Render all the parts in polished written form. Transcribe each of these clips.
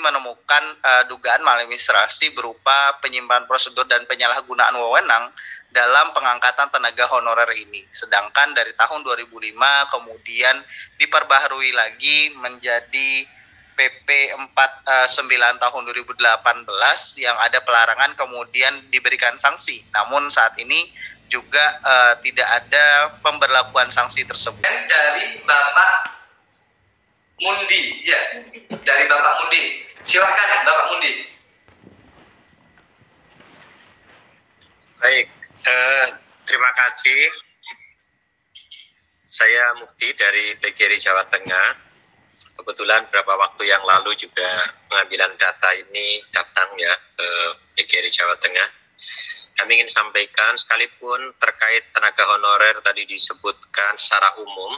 menemukan dugaan maladministrasi berupa penyimpangan prosedur dan penyalahgunaan wewenang dalam pengangkatan tenaga honorer ini. Sedangkan dari tahun 2005 kemudian diperbaharui lagi menjadi PP 49 tahun 2018 yang ada pelarangan kemudian diberikan sanksi. Namun saat ini juga tidak ada pemberlakuan sanksi tersebut. Dari Bapak Mundi, ya, dari Bapak Mundi. Silahkan Bapak Mundi. Baik, terima kasih. Saya Mukti dari PGRI Jawa Tengah. Kebetulan beberapa waktu yang lalu juga pengambilan data ini datang ya ke PGRI Jawa Tengah. Kami ingin sampaikan, sekalipun terkait tenaga honorer tadi disebutkan secara umum,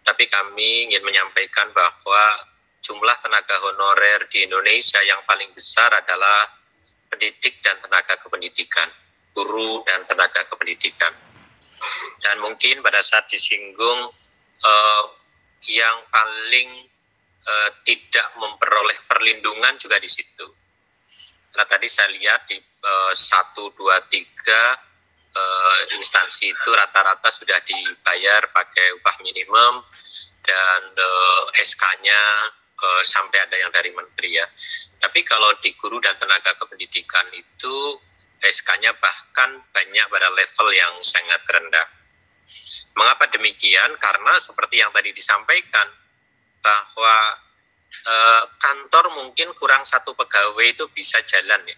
tapi kami ingin menyampaikan bahwa jumlah tenaga honorer di Indonesia yang paling besar adalah pendidik dan tenaga kependidikan, guru dan tenaga kependidikan. Dan mungkin pada saat disinggung yang paling tidak memperoleh perlindungan juga di situ. Karena tadi saya lihat di 1, 2, 3 instansi itu rata-rata sudah dibayar pakai upah minimum dan SK-nya sampai ada yang dari menteri ya. Tapi kalau di guru dan tenaga kependidikan itu SK-nya bahkan banyak pada level yang sangat rendah. Mengapa demikian? Karena seperti yang tadi disampaikan bahwa kantor mungkin kurang 1 pegawai itu bisa jalan ya.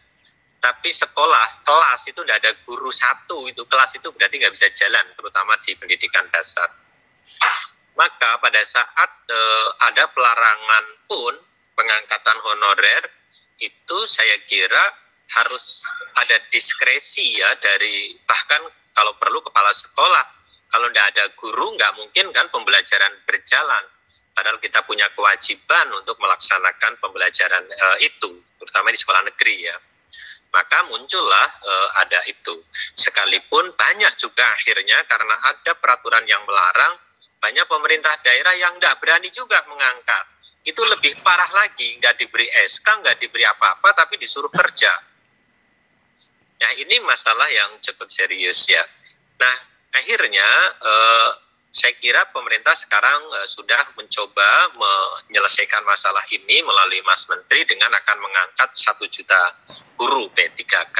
Tapi sekolah, kelas itu tidak ada guru 1, itu kelas itu berarti nggak bisa jalan, terutama di pendidikan dasar. Maka pada saat ada pelarangan pun pengangkatan honorer, itu saya kira harus ada diskresi ya dari, bahkan kalau perlu kepala sekolah. Kalau tidak ada guru, nggak mungkin kan pembelajaran berjalan. Padahal kita punya kewajiban untuk melaksanakan pembelajaran itu, terutama di sekolah negeri ya. Maka muncullah ada itu. Sekalipun banyak juga akhirnya karena ada peraturan yang melarang, banyak pemerintah daerah yang tidak berani juga mengangkat. Itu lebih parah lagi, nggak diberi SK, nggak diberi apa-apa, tapi disuruh kerja. Nah ini masalah yang cukup serius ya. Nah akhirnya saya kira pemerintah sekarang sudah mencoba menyelesaikan masalah ini melalui Mas Menteri dengan akan mengangkat 1 juta guru P3K.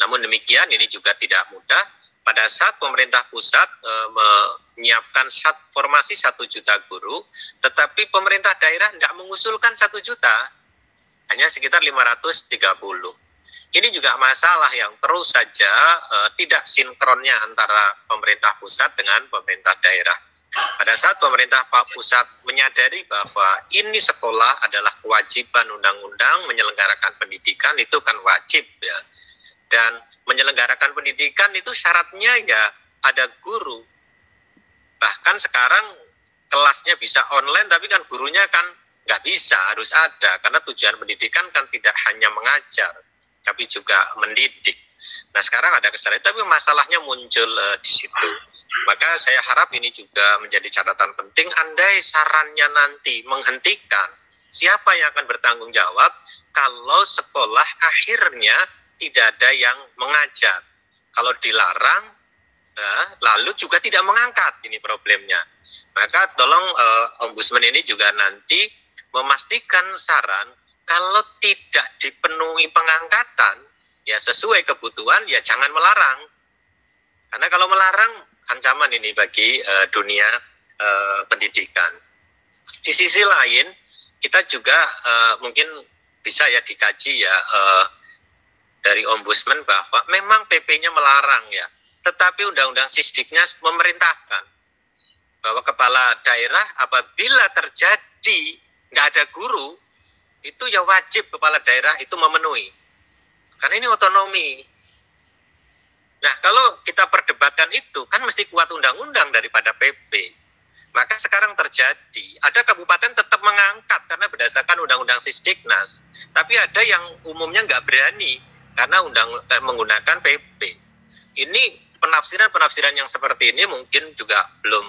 Namun demikian ini juga tidak mudah. Pada saat pemerintah pusat menyiapkan formasi 1 juta guru, tetapi pemerintah daerah tidak mengusulkan 1 juta, hanya sekitar 530. Ini juga masalah yang terus saja tidak sinkronnya antara pemerintah pusat dengan pemerintah daerah. Pada saat pemerintah pusat menyadari bahwa ini sekolah adalah kewajiban undang-undang menyelenggarakan pendidikan, itu kan wajib ya. Dan menyelenggarakan pendidikan itu syaratnya ya ada guru. Bahkan sekarang kelasnya bisa online, tapi kan gurunya kan nggak bisa, harus ada. Karena tujuan pendidikan kan tidak hanya mengajar, tapi juga mendidik. Nah sekarang ada kesalahan, tapi masalahnya muncul di situ. Maka saya harap ini juga menjadi catatan penting. Andai sarannya nanti menghentikan, siapa yang akan bertanggung jawab kalau sekolah akhirnya tidak ada yang mengajar? Kalau dilarang, lalu juga tidak mengangkat, ini problemnya. Maka tolong Ombudsman ini juga nanti memastikan saran, kalau tidak dipenuhi pengangkatan, ya sesuai kebutuhan, ya jangan melarang. Karena kalau melarang, ancaman ini bagi dunia pendidikan. Di sisi lain, kita juga mungkin bisa ya dikaji ya dari Ombudsman bahwa memang PP-nya melarang ya, tetapi Undang-Undang Sisdiknya memerintahkan bahwa kepala daerah apabila terjadi nggak ada guru, itu ya wajib kepala daerah itu memenuhi. Karena ini otonomi. Nah, kalau kita perdebatkan itu, kan mesti kuat undang-undang daripada PP. Maka sekarang terjadi, ada kabupaten tetap mengangkat karena berdasarkan undang-undang Sisdiknas. Tapi ada yang umumnya nggak berani karena menggunakan PP. Ini penafsiran-penafsiran yang seperti ini mungkin juga belum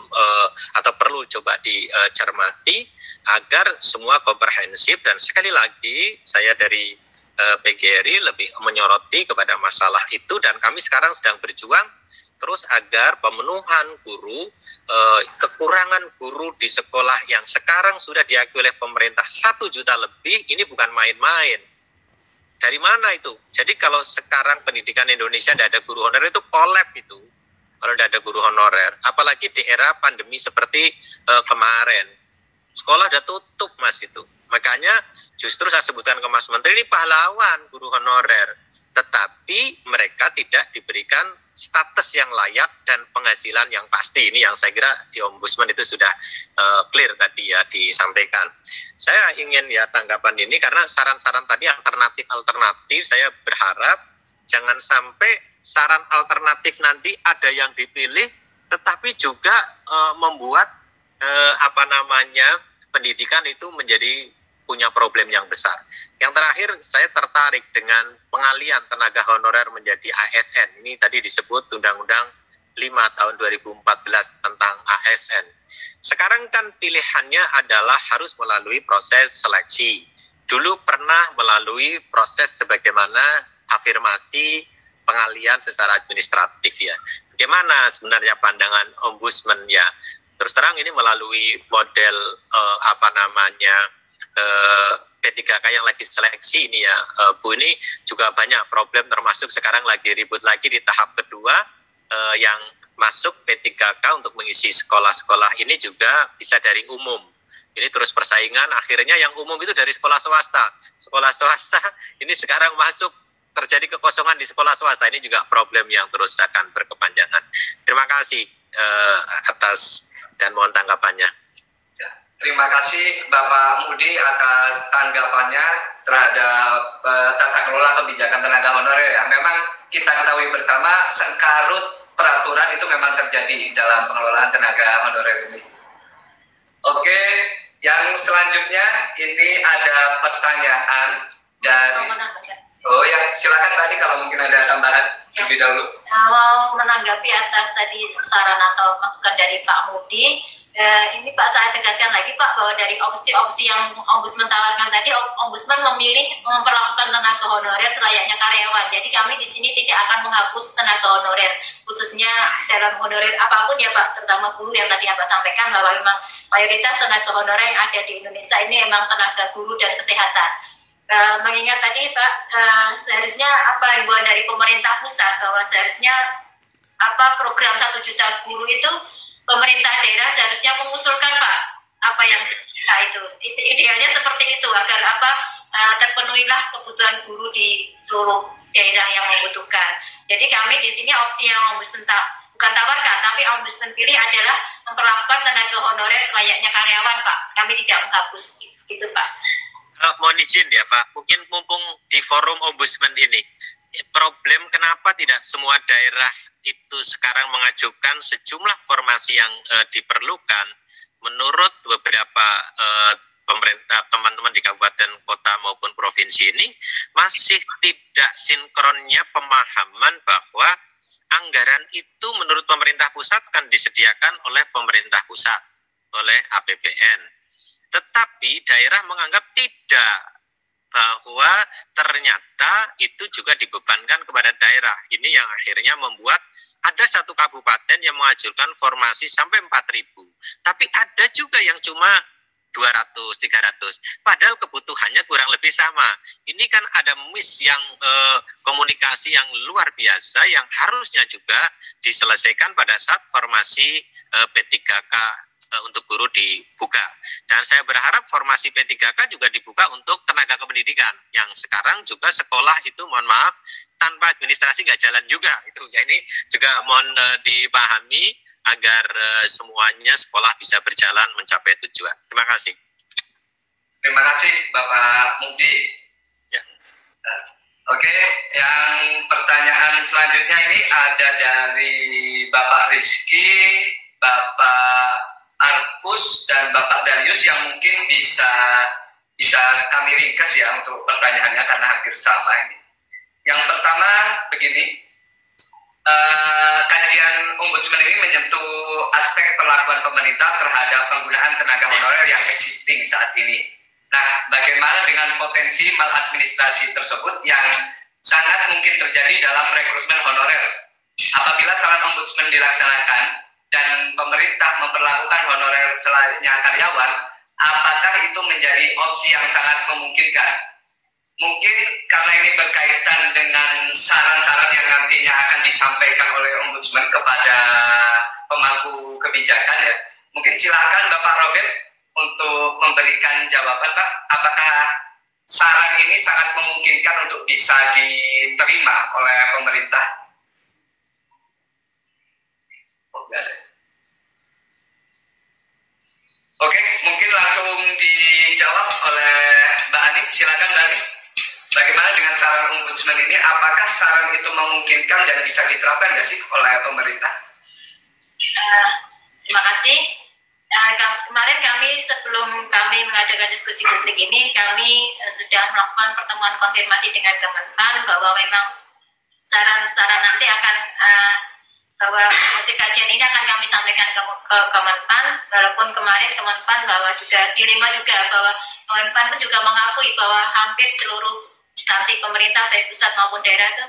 atau perlu coba dicermati agar semua komprehensif. Dan sekali lagi saya dari PGRI lebih menyoroti kepada masalah itu, dan kami sekarang sedang berjuang terus agar pemenuhan guru, kekurangan guru di sekolah yang sekarang sudah diakui oleh pemerintah 1 juta lebih, ini bukan main-main. Dari mana itu? Jadi kalau sekarang pendidikan Indonesia tidak ada guru honorer, itu kolab itu. Kalau tidak ada guru honorer, apalagi di era pandemi seperti kemarin, sekolah sudah tutup Mas itu. Makanya justru saya sebutkan ke Mas Menteri, ini pahlawan guru honorer, tetapi mereka tidak diberikan status yang layak dan penghasilan yang pasti. Ini yang saya kira di Ombudsman itu sudah clear tadi ya disampaikan. Saya ingin ya tanggapan ini karena saran-saran tadi alternatif, saya berharap jangan sampai saran alternatif nanti ada yang dipilih, tetapi juga membuat pendidikan itu menjadi punya problem yang besar. Yang terakhir, saya tertarik dengan pengalian tenaga honorer menjadi ASN. Ini tadi disebut Undang-Undang 5 tahun 2014 tentang ASN. Sekarang kan pilihannya adalah harus melalui proses seleksi. Dulu pernah melalui proses sebagaimana afirmasi pengalian secara administratif ya. Bagaimana sebenarnya pandangan Ombudsman ya? Terus terang ini melalui model P3K yang lagi seleksi ini ya, Bu, ini juga banyak problem, termasuk sekarang lagi ribut lagi di tahap kedua yang masuk P3K untuk mengisi sekolah-sekolah ini juga bisa dari umum. Ini terus persaingan, akhirnya yang umum itu dari sekolah swasta. Sekolah swasta ini sekarang masuk, terjadi kekosongan di sekolah swasta, ini juga problem yang terus akan berkepanjangan. Terima kasih atas dan mohon tanggapannya. Terima kasih Bapak Mudi atas tanggapannya terhadap tata kelola kebijakan tenaga honorer ya. Memang kita ketahui bersama sengkarut peraturan itu memang terjadi dalam pengelolaan tenaga honorer ini. Oke, yang selanjutnya ini ada pertanyaan dari... Oh ya, silakan Mbak Ani kalau mungkin ada tambahan lebih dahulu. Mau menanggapi atas tadi saran atau masukan dari Pak Mudi, ini Pak saya tegaskan lagi Pak bahwa dari opsi-opsi yang Ombudsman tawarkan tadi, Ombudsman memilih memperlakukan tenaga honorer selayaknya karyawan. Jadi kami di sini tidak akan menghapus tenaga honorer, khususnya dalam honorer apapun ya Pak, terutama guru yang tadi Pak sampaikan bahwa memang mayoritas tenaga honorer yang ada di Indonesia ini memang tenaga guru dan kesehatan. Mengingat tadi Pak, seharusnya himbauan dari pemerintah pusat bahwa seharusnya program 1 juta guru itu pemerintah daerah seharusnya mengusulkan Pak apa yang kita itu idealnya seperti itu agar terpenuhilah kebutuhan guru di seluruh daerah yang membutuhkan. Jadi kami di sini opsi yang Ombudsman bukan tawarkan, tapi Ombudsman pilih adalah memperlakukan tenaga honorer selayaknya karyawan Pak. Kami tidak menghapus gitu Pak. Mohon izin ya Pak, mungkin mumpung di forum Ombudsman ini, problem kenapa tidak semua daerah itu sekarang mengajukan sejumlah formasi yang diperlukan. Menurut beberapa pemerintah, teman-teman di kabupaten, kota maupun provinsi ini, masih tidak sinkronnya pemahaman bahwa anggaran itu menurut pemerintah pusat kan disediakan oleh pemerintah pusat, oleh APBN. Tetapi daerah menganggap tidak, bahwa ternyata itu juga dibebankan kepada daerah. Ini yang akhirnya membuat ada satu kabupaten yang mengajukan formasi sampai 4.000. Tapi ada juga yang cuma 200, 300. Padahal kebutuhannya kurang lebih sama. Ini kan ada miss yang komunikasi yang luar biasa yang harusnya juga diselesaikan pada saat formasi P3K untuk guru dibuka. Dan saya berharap formasi P3K juga dibuka untuk tenaga kependidikan yang sekarang juga sekolah itu mohon maaf tanpa administrasi nggak jalan juga itu. Ya, ini juga mohon dipahami agar semuanya sekolah bisa berjalan mencapai tujuan. Terima kasih. Terima kasih Bapak Mudi. Ya. Oke, yang pertanyaan selanjutnya ini ada dari Bapak Rizky, Bapak Arpus dan Bapak Darius yang mungkin bisa kami ringkas ya untuk pertanyaannya karena hampir sama ini. Yang pertama begini, kajian Ombudsman ini menyentuh aspek perlakuan pemerintah terhadap penggunaan tenaga honorer yang existing saat ini. Nah, bagaimana dengan potensi maladministrasi tersebut yang sangat mungkin terjadi dalam rekrutmen honorer? Apabila saran Ombudsman dilaksanakan dan pemerintah memperlakukan honorer selayaknya karyawan, apakah itu menjadi opsi yang sangat memungkinkan? Mungkin karena ini berkaitan dengan saran-saran yang nantinya akan disampaikan oleh Ombudsman kepada pemangku kebijakan ya. Mungkin silahkan Bapak Robert untuk memberikan jawaban, Pak. Apakah saran ini sangat memungkinkan untuk bisa diterima oleh pemerintah? Oh, enggak ada. Oke, mungkin langsung dijawab oleh Mbak Ani. Silakan Mbak Ani. Bagaimana dengan saran Ombudsman ini? Apakah saran itu memungkinkan dan bisa diterapkan nggak sih oleh pemerintah? Terima kasih. Kemarin kami sebelum kami mengadakan diskusi publik ini, kami sudah melakukan pertemuan konfirmasi dengan Kemenpan bahwa memang saran-saran nanti akan bahwa hasil kajian ini akan kami sampaikan ke Kemenpan. Walaupun kemarin Kemenpan bahwa juga dilema juga bahwa Kemenpan itu juga mengakui bahwa hampir seluruh instansi pemerintah baik pusat maupun daerah itu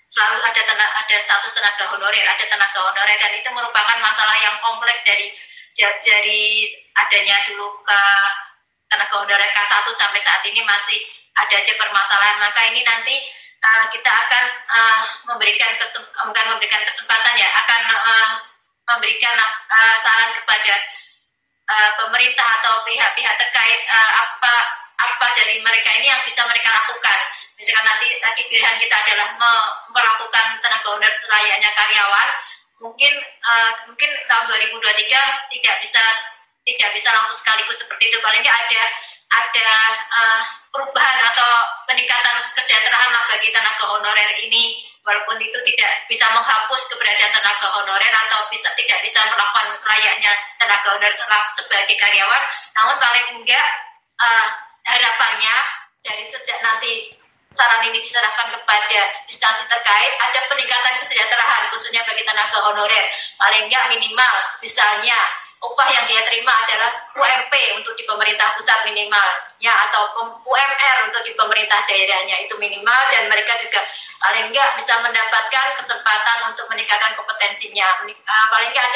selalu ada status tenaga honorer, dan itu merupakan masalah yang kompleks dari adanya dulu ke tenaga honorer K1 sampai saat ini masih ada aja permasalahan. Maka ini nanti kita akan memberikan kesempatan ya, akan memberikan saran kepada pemerintah atau pihak-pihak terkait apa dari mereka ini yang bisa mereka lakukan. Misalkan tadi pilihan kita adalah memperlakukan tenaga honorer selayaknya karyawan, mungkin tahun 2023 tidak bisa langsung sekaligus seperti itu. Paling nggak ada perubahan atau peningkatan kesejahteraan lah bagi tenaga honorer ini, walaupun itu tidak bisa menghapus keberadaan tenaga honorer atau tidak bisa melakukan selayaknya tenaga honorer sebagai karyawan. Namun paling enggak harapannya dari sejak nanti saran ini diserahkan kepada instansi terkait, ada peningkatan kesejahteraan khususnya bagi tenaga honorer. Paling enggak minimal misalnya upah yang dia terima adalah UMP untuk di pemerintah pusat minimalnya, atau UMR untuk di pemerintah daerahnya itu minimal, dan mereka juga paling enggak bisa mendapatkan kesempatan untuk meningkatkan kompetensinya. Paling enggak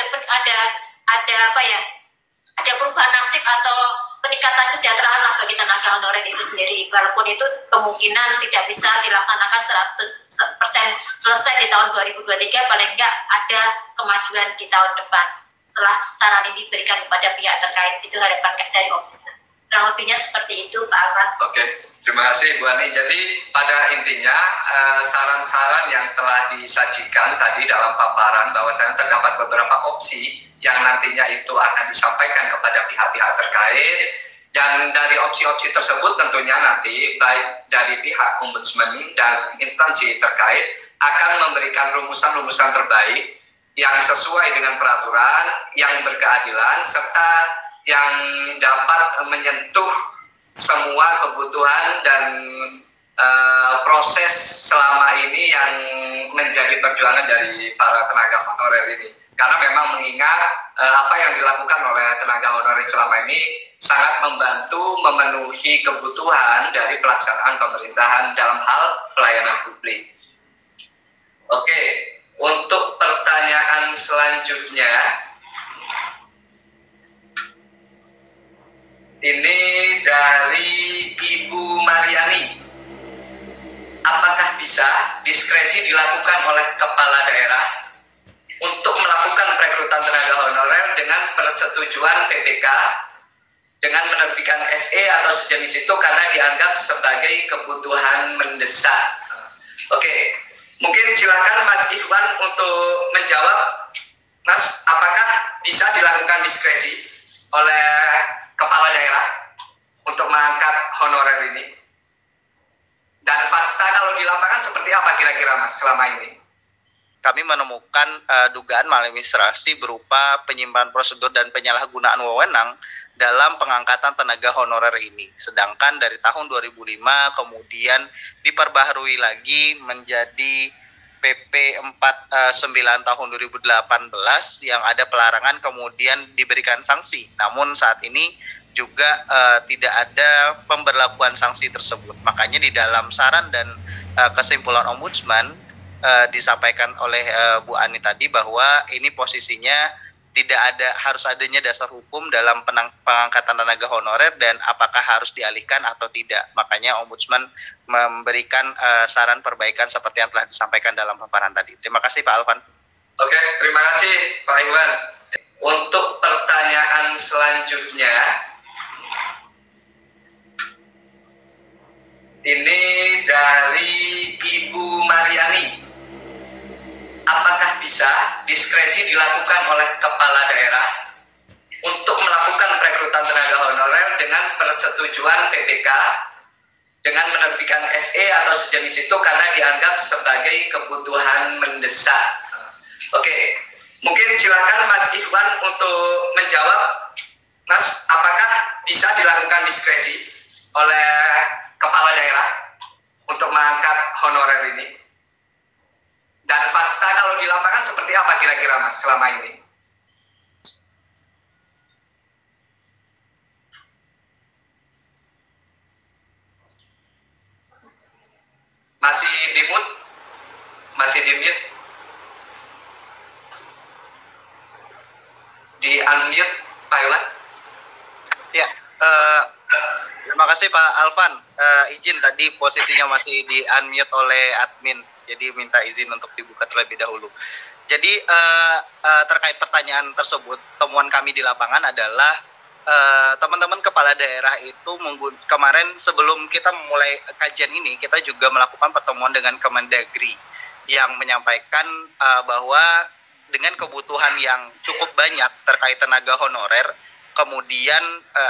ada perubahan nasib atau peningkatan kesejahteraan lah bagi tenaga honorer itu sendiri, walaupun itu kemungkinan tidak bisa dilaksanakan 100% selesai di tahun 2023, paling enggak ada kemajuan di tahun depan setelah saran ini diberikan kepada pihak terkait. Itu harapan dari Ombudsman. Kurang lebihnya seperti itu, Pak Alvan. Oke, terima kasih Bu Ani. Jadi pada intinya saran-saran yang telah disajikan tadi dalam paparan bahwasanya terdapat beberapa opsi yang nantinya itu akan disampaikan kepada pihak-pihak terkait, dan dari opsi-opsi tersebut tentunya nanti baik dari pihak Ombudsman dan instansi terkait akan memberikan rumusan-rumusan terbaik yang sesuai dengan peraturan, yang berkeadilan, serta yang dapat menyentuh semua kebutuhan dan proses selama ini yang menjadi perjuangan dari para tenaga honorer ini. Karena memang mengingat apa yang dilakukan oleh tenaga honorer selama ini sangat membantu memenuhi kebutuhan dari pelaksanaan pemerintahan dalam hal pelayanan publik. Oke, untuk pertanyaan selanjutnya, ini dari Ibu Mariani. Apakah bisa diskresi dilakukan oleh kepala daerah untuk melakukan perekrutan tenaga honorer dengan persetujuan TPK dengan menerbitkan SE atau sejenis itu karena dianggap sebagai kebutuhan mendesak? Oke, mungkin silakan Mas Ikhwan untuk menjawab. Mas, apakah bisa dilakukan diskresi oleh kepala daerah untuk mengangkat honorer ini? Dan fakta kalau di lapangan seperti apa kira-kira Mas selama ini? Kami menemukan dugaan maladministrasi berupa penyimpangan prosedur dan penyalahgunaan wewenang dalam pengangkatan tenaga honorer ini. Sedangkan dari tahun 2005 kemudian diperbaharui lagi menjadi PP 49 tahun 2018 yang ada pelarangan kemudian diberikan sanksi. Namun saat ini juga tidak ada pemberlakuan sanksi tersebut. Makanya di dalam saran dan kesimpulan Ombudsman disampaikan oleh Bu Ani tadi bahwa ini posisinya tidak ada, harus adanya dasar hukum dalam pengangkatan tenaga honorer dan apakah harus dialihkan atau tidak. Makanya Ombudsman memberikan saran perbaikan seperti yang telah disampaikan dalam paparan tadi. Terima kasih Pak Alvan. Oke, terima kasih Pak Iwan. Untuk pertanyaan selanjutnya, ini dari Ibu Mariani. Apakah bisa diskresi dilakukan oleh kepala daerah untuk melakukan perekrutan tenaga honorer dengan persetujuan PPK dengan menerbitkan SE atau sejenis itu karena dianggap sebagai kebutuhan mendesak? Oke, mungkin silakan Mas Ikhwan untuk menjawab. Mas, apakah bisa dilakukan diskresi oleh kepala daerah untuk mengangkat honorer ini? Dan fakta kalau di lapangan seperti apa kira-kira Mas selama ini? Masih di mute? Masih di mute? Di unmute Pak Iwan? Ya, terima kasih Pak Alvan. Izin tadi posisinya masih di unmute oleh admin. Jadi minta izin untuk dibuka terlebih dahulu. Jadi terkait pertanyaan tersebut, temuan kami di lapangan adalah teman-teman kepala daerah itu kemarin sebelum kita memulai kajian ini, kita juga melakukan pertemuan dengan Kemendagri yang menyampaikan bahwa dengan kebutuhan yang cukup banyak terkait tenaga honorer, kemudian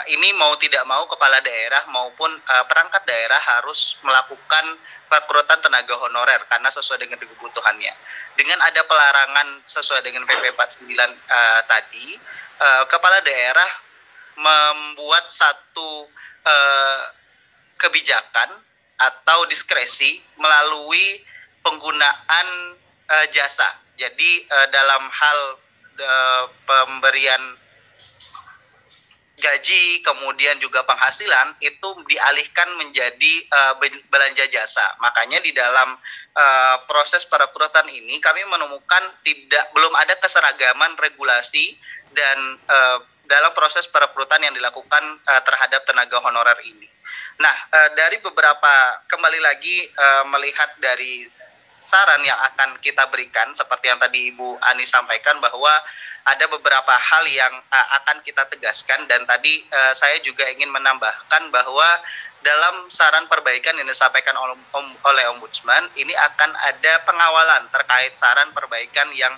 ini mau tidak mau kepala daerah maupun perangkat daerah harus melakukan perekrutan tenaga honorer karena sesuai dengan kebutuhannya. Dengan ada pelarangan sesuai dengan PP 49 tadi, kepala daerah membuat satu kebijakan atau diskresi melalui penggunaan jasa. Jadi dalam hal pemberian gaji, kemudian juga penghasilan itu dialihkan menjadi belanja jasa. Makanya di dalam proses perekrutan ini kami menemukan belum ada keseragaman regulasi dan dalam proses perekrutan yang dilakukan terhadap tenaga honorer ini. Nah, dari kembali lagi melihat dari saran yang akan kita berikan seperti yang tadi Ibu Ani sampaikan bahwa ada beberapa hal yang akan kita tegaskan dan tadi saya juga ingin menambahkan bahwa dalam saran perbaikan yang disampaikan oleh Ombudsman ini akan ada pengawalan terkait saran perbaikan yang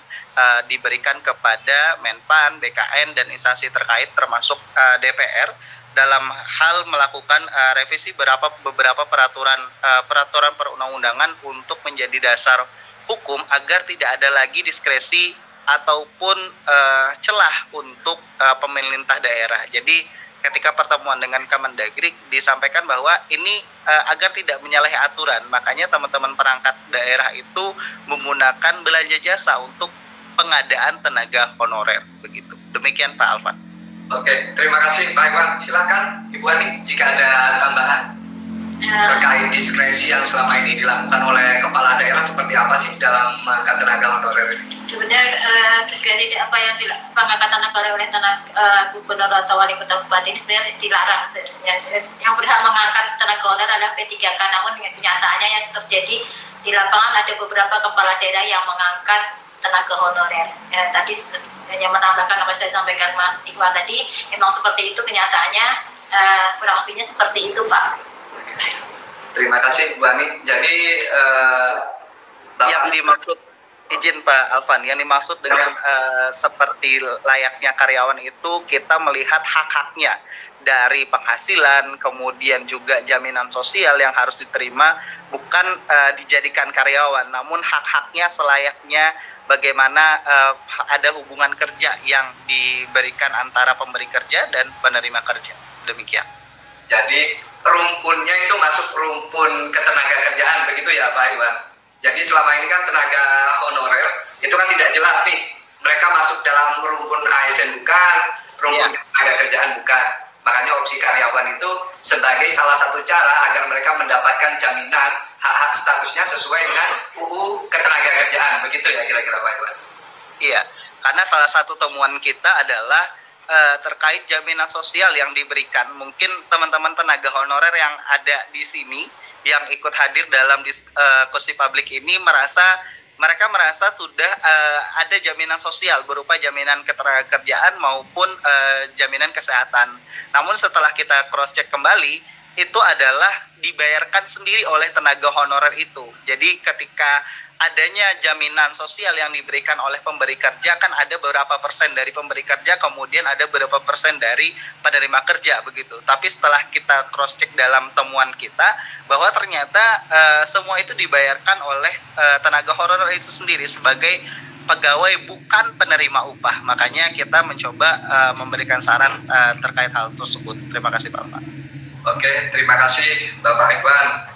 diberikan kepada Menpan, BKN dan instansi terkait termasuk DPR dalam hal melakukan revisi beberapa peraturan perundang-undangan untuk menjadi dasar hukum agar tidak ada lagi diskresi ataupun celah untuk pemerintah daerah. Jadi ketika pertemuan dengan Kemendagri disampaikan bahwa ini agar tidak menyalahi aturan, makanya teman-teman perangkat daerah itu menggunakan belanja jasa untuk pengadaan tenaga honorer begitu. Demikian Pak Alvan. Oke, terima kasih Pak Iwan. Silakan Ibu Ani jika ada tambahan terkait diskresi yang selama ini dilakukan oleh kepala daerah seperti apa sih dalam mengangkat tenaga honorer ini? Sebenarnya diskresi apa yang pengangkatan tenaga oleh gubernur atau wali kota bupati ini sebenarnya dilarang seharusnya. Yang berhak mengangkat tenaga honorer adalah P3K, namun kenyataannya yang terjadi di lapangan ada beberapa kepala daerah yang mengangkat tenaga honorer. Tadi hanya menambahkan apa saya sampaikan Mas Ikhwan tadi, memang seperti itu kenyataannya, kurang lebihnya seperti itu Pak. Terima kasih Bu Ani. Jadi yang dimaksud, izin Pak Alvan, yang dimaksud dengan seperti layaknya karyawan itu kita melihat hak-haknya dari penghasilan, kemudian juga jaminan sosial yang harus diterima, bukan dijadikan karyawan, namun hak-haknya selayaknya bagaimana ada hubungan kerja yang diberikan antara pemberi kerja dan penerima kerja. Demikian. Jadi rumpunnya itu masuk rumpun ketenaga kerjaan begitu ya Pak Iwan. Jadi selama ini kan tenaga honorer itu kan tidak jelas nih, mereka masuk dalam rumpun ASN bukan, rumpun tenaga kerjaan bukan. Makanya opsi karyawan itu sebagai salah satu cara agar mereka mendapatkan jaminan hak-hak statusnya sesuai dengan UU Ketenagakerjaan. Begitu ya kira-kira Pak Iwan? Iya, karena salah satu temuan kita adalah terkait jaminan sosial yang diberikan. Mungkin teman-teman tenaga honorer yang ada di sini, yang ikut hadir dalam diskusi publik ini mereka merasa sudah ada jaminan sosial berupa jaminan ketenagakerjaan maupun jaminan kesehatan. Namun setelah kita cross check kembali, itu adalah dibayarkan sendiri oleh tenaga honorer itu. Jadi ketika adanya jaminan sosial yang diberikan oleh pemberi kerja, kan ada beberapa persen dari pemberi kerja, kemudian ada beberapa persen dari penerima kerja begitu. Tapi setelah kita cross check dalam temuan kita, bahwa ternyata semua itu dibayarkan oleh tenaga honorer itu sendiri sebagai pegawai bukan penerima upah. Makanya kita mencoba memberikan saran terkait hal tersebut. Terima kasih Bapak. Oke, terima kasih Bapak Iwan.